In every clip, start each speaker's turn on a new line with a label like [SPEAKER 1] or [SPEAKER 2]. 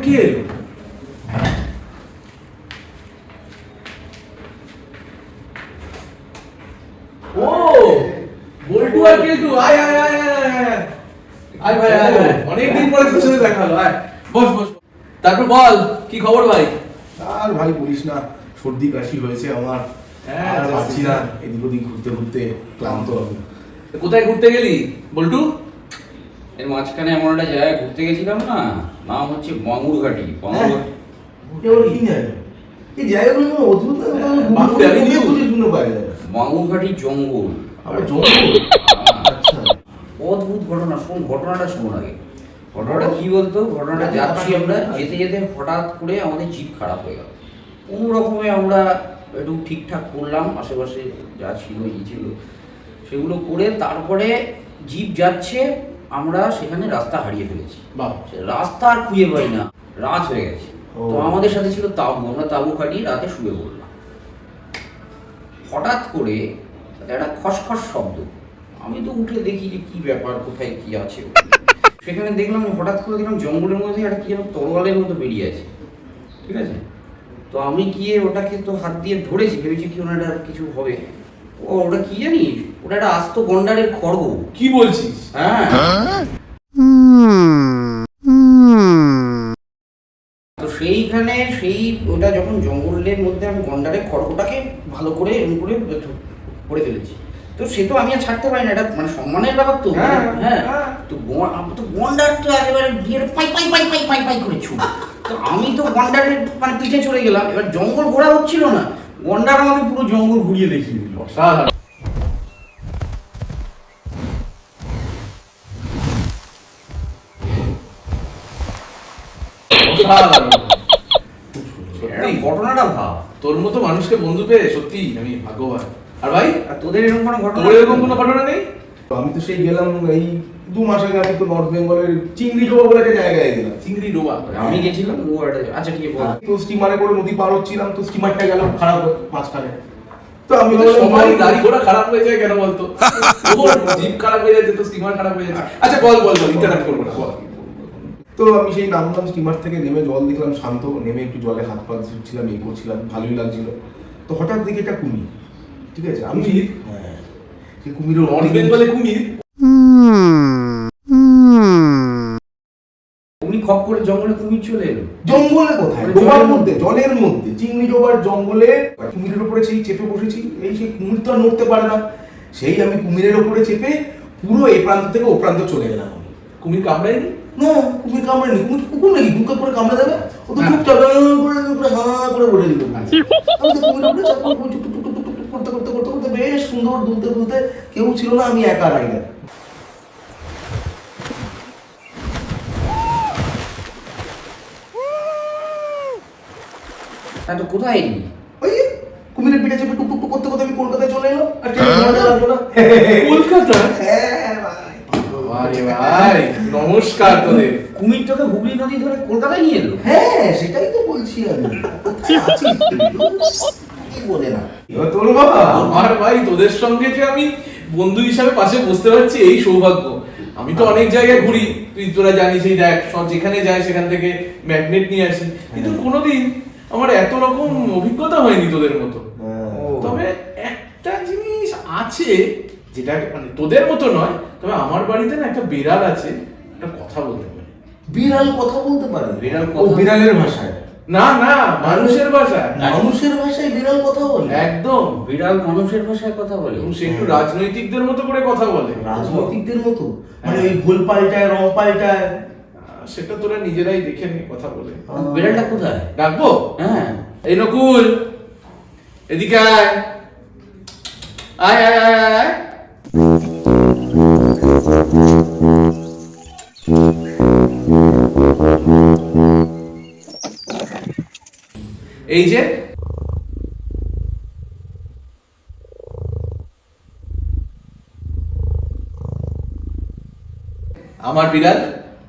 [SPEAKER 1] কে এলো? ও বল্টু আর কেলটু, আয় আয় আয় আয় আয় ভাই, আয় আয়, অনেকদিন পরে তোর সাথে দেখা হলো। আয় বস বস। তারপর বল, কি খবর ভাই?
[SPEAKER 2] আর ভাই বলিস না, সর্দি কাশি হয়েছে আমার। আর পারছি না, এদিক ওদিক ঘুরতে ঘুরতে ক্লান্ত আমি।
[SPEAKER 1] কোথায় ঘুরতে গেলি বল্টু?
[SPEAKER 3] এর মাঝখানে এমন একটা জায়গায় ঘুরতে গেছিলাম না, নাম হচ্ছে বাঙুরঘাটি।
[SPEAKER 2] এই জায়গাগুলো অদ্ভুত,
[SPEAKER 3] বাঙুরঘাটি জঙ্গল।
[SPEAKER 2] আবার জঙ্গল। আচ্ছা,
[SPEAKER 3] অদ্ভুত ঘটনা। শোন, ঘটনাটা শোন আগে। ঘটনাটা কি বলতো, ঘটনাটা যাচ্ছি আমরা, যেতে যেতে হঠাৎ করে আমাদের জিপ খারাপ হয়ে গেল। কোনো রকমে আমরা একটু ঠিকঠাক করলাম, আশেপাশে যা ছিল ই ছিল সেগুলো করে তারপরে জিপ যাচ্ছে, আমরা সেখানে রাস্তা হারিয়ে ফেলেছি। রাস্তা আর খুঁজে পাই না, রাত হয়ে গেছে। তো আমাদের সাথে ছিল তাঁবু, আমরা তাঁবু খাটিয়ে রাতে শুয়ে পড়লাম। হঠাৎ করে একটা খসখস শব্দ। আমি তো উঠে দেখি যে কি ব্যাপার, কোথায় কি আছে। সেখানে দেখলাম, হঠাৎ করে দেখলাম জঙ্গলের মধ্যে একটা কি যেন তরোয়ালের মতো বেরিয়ে আছে, ঠিক আছে? তো আমি গিয়ে ওটাকে তো হাত দিয়ে ধরেছি, ভেবেছি কি ওনাটা কিছু হবে। ওটা কি জানিস, ওটা একটা আস্ত গন্ডারের খড়গ।
[SPEAKER 1] কি বলছিস?
[SPEAKER 3] হ্যাঁ। তো সেইখানে ওটা যখন জঙ্গলের মধ্যে আমি গন্ডারের খড়গটাকে ভালো করে এরকম করে পড়ে ফেলেছি। তো সে তো আমি আর ছাড়তে পারি না, এটা মানে সম্মানের ব্যাপার তো। হ্যাঁ। তো গন্ডার তো একেবারে গিয়ে পাই পাই পাই পাই পাই পাই করে ছুট। তো আমি তো গন্ডারের মানে পিঠে চলে গেলাম। এবার জঙ্গল ঘোরা হচ্ছিল না, গন্ডার আমাকে পুরো জঙ্গল ঘুরিয়ে দেখিয়ে দিল।
[SPEAKER 1] অসাধারণ। সত্যি
[SPEAKER 3] ঘটনাটা ভাব,
[SPEAKER 1] তোর মতো মানুষকে বন্ধু পেয়ে সত্যি আমি ভাগ্যবান। আর ভাই,
[SPEAKER 3] আর তোদের এরকম কোনো ঘটনা?
[SPEAKER 1] তোর এরকম কোনো ঘটনা নেই?
[SPEAKER 2] আমি তো সেই গেলাম এই 2 মাস আগে, আমি তো নর্থ বেঙ্গলের চিংড়ি ডোবা বলে একটা জায়গায় গেলাম।
[SPEAKER 1] চিংড়ি ডোবা?
[SPEAKER 3] আমি গেছিলাম ও একটা, আচ্ছা ঠিক আছে।
[SPEAKER 2] তো স্টিমারে করে নদী পার হচ্ছিলাম, তো স্টিমারটা গেল খারাপ মাঝখানে। তো আমি
[SPEAKER 1] সবাই গাড়ি ঘোড়া খারাপ হয়ে যায় কেন বলতো? ওর জিপ খারাপ হয়ে যাচ্ছে তো স্টিমার খারাপ হয়ে যাচ্ছে। আচ্ছা বল বল বল, ইন্টারাপ্ট করবো না, বল।
[SPEAKER 2] তো আমি সেই নামলাম স্টিমার থেকে, নেমে জল দেখলাম শান্ত, নেমে একটু জলে হাত পা ধুচ্ছিলাম, এই করছিলাম, ভালোই লাগছিল। তো হঠাৎ দেখি একটা কুমির, ঠিক আছে? আমি
[SPEAKER 1] কুমির?
[SPEAKER 2] হ্যাঁ, সেই কুমিরের
[SPEAKER 1] নর্থ বেঙ্গলে কুমির?
[SPEAKER 3] উনি খপ করে জঙ্গলে কুমির চলে এলো।
[SPEAKER 2] জঙ্গলে কোথায়? ডোবার মধ্যে, জলের মধ্যে, চিংড়ি ডোবার জঙ্গলে কুমিরের উপরে সেই চেপে বসেছি। সেই কুমির তো আর নড়তে পারে না, সেই আমি কুমিরের উপরে চেপে পুরো এই প্রান্ত থেকে ও প্রান্ত চলে গেলাম।
[SPEAKER 1] কুমির কামড়ায়নি?
[SPEAKER 2] না, কুমির কামড়েনি। কুমির কুকুর নাকি বুকে করে কামড়ে দেবে? ও তো চুপচাপ করে হাঁ করে বলে দিল। আমি তো কুমিরের উপরে চাপ করে করতে করতে করতে করতে বেশ সুন্দর দুলতে দুলতে, কেউ ছিল না, আমি একা রাইডার।
[SPEAKER 3] তো কোথায় এলি?
[SPEAKER 2] ওই কুমিরের পিঠে চেপে টুক টুক করতে করতে আমি কলকাতায় চলে এলাম। আর ট্রেনে লাগলো না।
[SPEAKER 1] কলকাতা?
[SPEAKER 2] হ্যাঁ ভাই।
[SPEAKER 1] আরে ভাই, নমস্কার তোদের।
[SPEAKER 3] কুমির তোকে হুগলি নদী ধরে কলকাতায় নিয়ে এলো?
[SPEAKER 2] হ্যাঁ, সেটাই তো বলছি আমি। কোথায় আছিস তুই? কি বলে না এবার তোর বাবা।
[SPEAKER 1] আমার ভাই, তোদের সঙ্গে যে আমি বন্ধু হিসাবে পাশে বসতে পারছি এই সৌভাগ্য। আমি তো অনেক জায়গায় ঘুরি, তোরা জানিস, এই দেখ সব যেখানে যাই সেখান থেকে ম্যাগনেট নিয়ে আসি, কিন্তু কোনোদিন আমার এত রকম অভিজ্ঞতা হয়নি তোদের মতো। তবে একটা জিনিস আছে যেটা মানে তোদের মতো নয়, তবে আমার বাড়িতে না একটা বিড়াল আছে, একটা কথা বলতে পারে।
[SPEAKER 2] বিড়াল কথা বলতে পারে?
[SPEAKER 3] বিড়াল
[SPEAKER 2] ও বিড়ালের ভাষায়?
[SPEAKER 1] না না, মানুষের ভাষায়।
[SPEAKER 2] মানুষের ভাষায় বিড়াল কথা বলে?
[SPEAKER 1] একদম।
[SPEAKER 3] বিড়াল মানুষের ভাষায় কথা বলে?
[SPEAKER 1] এবং সে একটু রাজনৈতিকদের মতো করে কথা বলে।
[SPEAKER 2] রাজনৈতিকদের মতো? মানে ওই ভুল পাল্টায়, রং পাল্টায়?
[SPEAKER 1] সেটা তোরা নিজেরাই দেখে নে কথা বলে।
[SPEAKER 3] বিড়ালটা কোথায়?
[SPEAKER 1] ডাকবো?
[SPEAKER 3] হ্যাঁ।
[SPEAKER 1] এই নকুল, এদিকে আয় আয় আয় আয় আয়। এই যে আমার বিড়াল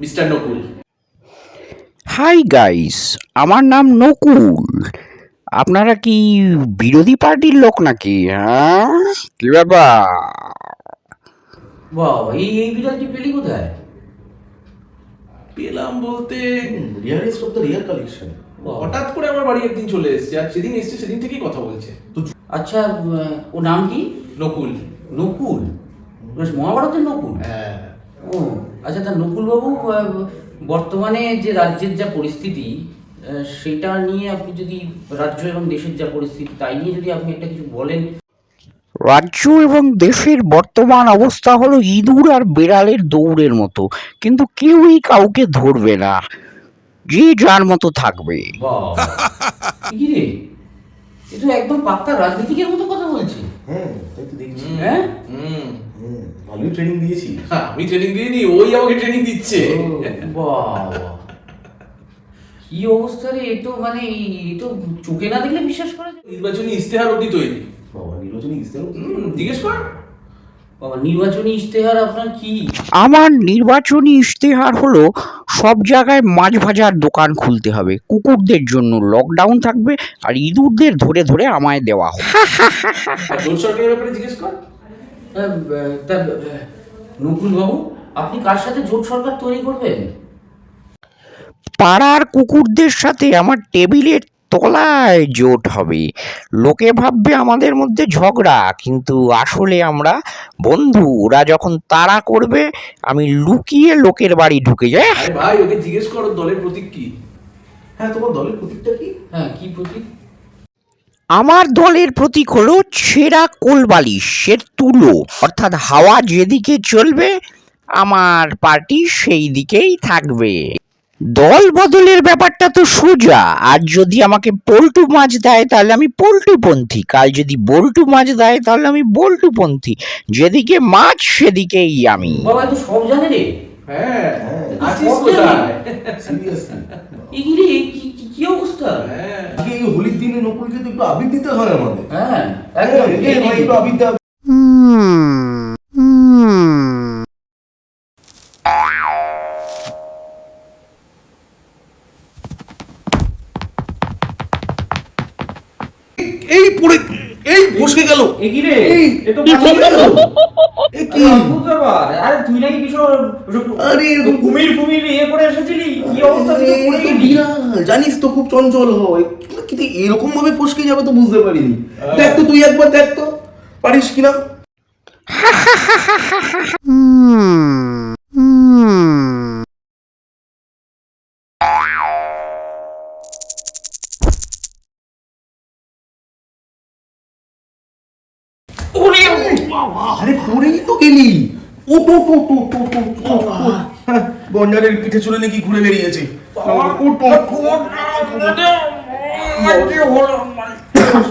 [SPEAKER 1] মিস্টার নকুল।
[SPEAKER 4] হাই গাইস, আমার নাম নকুল। আপনারা কি বিরোধী পার্টির লোক নাকি? হ্যাঁ, কি ব্যাপার?
[SPEAKER 3] বাবা, এই বিড়ালটি পেলি কোথায়?
[SPEAKER 1] পেলাম বলতে
[SPEAKER 2] rarest of the rear collection.
[SPEAKER 1] হঠাৎ করে আমার বাড়ি একদিন চলে এসেছে, আর সেদিন এসছে সেদিন থেকেই কথা বলছে।
[SPEAKER 3] আচ্ছা, ও নাম কি?
[SPEAKER 1] নকুল।
[SPEAKER 3] নকুল? বেশ, মহাভারতের নকুল?
[SPEAKER 1] হ্যাঁ।
[SPEAKER 3] ও আচ্ছা, তা নকুলবাবু, বর্তমানে যে রাজ্যের যা পরিস্থিতি, সেটা নিয়ে আপনি যদি, রাজ্য এবং দেশের যা পরিস্থিতি তাই নিয়ে যদি আপনি একটা কিছু বলেন।
[SPEAKER 4] রাজ্য এবং দেশের বর্তমান অবস্থা হলো ইঁদুর আর বেড়ালের দৌড়ের মতো, কিন্তু কেউই কাউকে ধরবে না, যে যার মতো থাকবে।
[SPEAKER 3] বাবা, কি রে, এ তো একদম পাক্কা রাজনীতিকের মতো কথা বলছে।
[SPEAKER 2] হ্যাঁ, তাই তো দেখছি।
[SPEAKER 3] হ্যাঁ?
[SPEAKER 2] ভালোই ট্রেনিং দিয়েছি।
[SPEAKER 1] আমি ট্রেনিং দিইনি, ওই আমাকে ট্রেনিং দিচ্ছে।
[SPEAKER 3] বাবা, কি অবস্থা রে! এ তো মানে, এ তো চোখে না দেখলে বিশ্বাস করা যায় না।
[SPEAKER 1] নির্বাচনী ইস্তেহার অব্দি তৈরি।
[SPEAKER 2] বাবা, নির্বাচনী ইস্তেহার
[SPEAKER 1] জিজ্ঞেস কর।
[SPEAKER 3] বাবা, নির্বাচনী ইশতেহার আপনার কি?
[SPEAKER 4] আমার নির্বাচনী ইশতেহার হলো সব জায়গায় মাছ ভাজার দোকান খুলতে হবে, কুকুরদের জন্য লকডাউন থাকবে, আর ইঁদুরদের ধরে ধরে আমায় দেওয়া হবে।
[SPEAKER 1] আর জোট সরকারের ব্যাপারে জিজ্ঞেস কর।
[SPEAKER 3] তা নকুল বাবু, আপনি কার সাথে জোট সরকার তৈরি করবেন?
[SPEAKER 4] পাড়ার কুকুরদের সাথে আমার টেবিলের তলায় জোট হবে। লোকে ভাববে আমাদের মধ্যে ঝগড়া, কিন্তু আসলে আমরা বন্ধু। ওরা যখন তাড়া করবে আমি লুকিয়ে লোকের বাড়ি ঢুকে যাই।
[SPEAKER 1] আরে ভাই, ওকে জিজ্ঞেস করো দলের প্রতীক কি।
[SPEAKER 2] হ্যাঁ, তোমার দলের প্রতীকটা কি?
[SPEAKER 3] হ্যাঁ, কি প্রতীক?
[SPEAKER 4] আমার দলের প্রতীক হলো ছেঁড়া কোলবালিশের তুলো, অর্থাৎ হাওয়া যেদিকে চলবে আমার পার্টি সেই দিকেই থাকবে। দল বদলের ব্যাপারটা তো সোজা, আর যদি আমাকে পল্টু মাছ দেয় তাহলে আমি পল্টুপন্থী, কাল যদি বল্টু মাছ দেয় তাহলে আমি বল্টুপন্থী, যেদিকে মাছ সেদিকেই আমি।
[SPEAKER 3] বাবা, এ তো সব জানে রে।
[SPEAKER 1] হ্যাঁ,
[SPEAKER 2] হ্যাঁ,
[SPEAKER 1] আছিস কোথায়?
[SPEAKER 2] সিরিয়াসলি।
[SPEAKER 3] এ কি রে, কি অবস্থা?
[SPEAKER 1] হ্যাঁ।
[SPEAKER 2] আজকে এই হোলির দিনে নকুলকে তো একটু আবির দিতে হয় আমাদের।
[SPEAKER 3] হ্যাঁ,
[SPEAKER 2] একদম,
[SPEAKER 3] একদম।
[SPEAKER 2] এই ভাই একটু আবির দাও। এই পড়ে, এই বসে গেল।
[SPEAKER 3] এ কি রে?
[SPEAKER 2] এই,
[SPEAKER 3] এ তো
[SPEAKER 2] এ কি?
[SPEAKER 3] অদ্ভুত ব্যাপার। আরে তুই নাকি কিছু
[SPEAKER 2] আরে এরকম
[SPEAKER 3] কুমির ফুমির ইয়ে করে এসেছিলি, কি অবস্থা ছিল, পড়ে গেলি?
[SPEAKER 2] বিড়াল, জানিস তো খুব চঞ্চল হয়, কিন্তু এরকম ভাবে ফসকে যাবে তো বুঝতে পারিনি। দেখ তো, তুই একবার দেখ তো পারিস কিনা। আরে পড়েই তো গেলি। ও তো গঞ্জারের পিঠে চলে নাকি ঘুরে বেরিয়েছে। বস,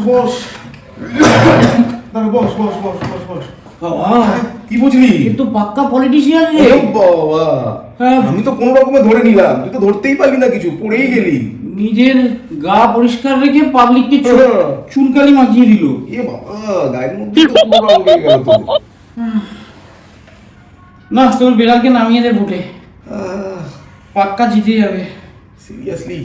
[SPEAKER 2] বস, বস, বস, বস, বস। কি বুঝলি?
[SPEAKER 3] কিন্তু পাক্কা পলিটিশিয়ান রে।
[SPEAKER 2] ও বাবা,
[SPEAKER 3] হ্যাঁ।
[SPEAKER 2] আমি তো কোনো রকমে ধরে নিলাম, তুই তো ধরতেই পারলি না কিছু, পড়েই গেলি।
[SPEAKER 3] নিজের গা পরিষ্কার রেখে পাবলিককে চুনকালি মাখিয়ে দিল।
[SPEAKER 2] এ বাবা, গায়ের মধ্যে তো পুরো রং লেগে গেল তোর।
[SPEAKER 3] না, তোর বেড়ালকে নামিয়ে দে ভোটে, পাক্কা জিতে যাবে।
[SPEAKER 2] সিরিয়াসলি?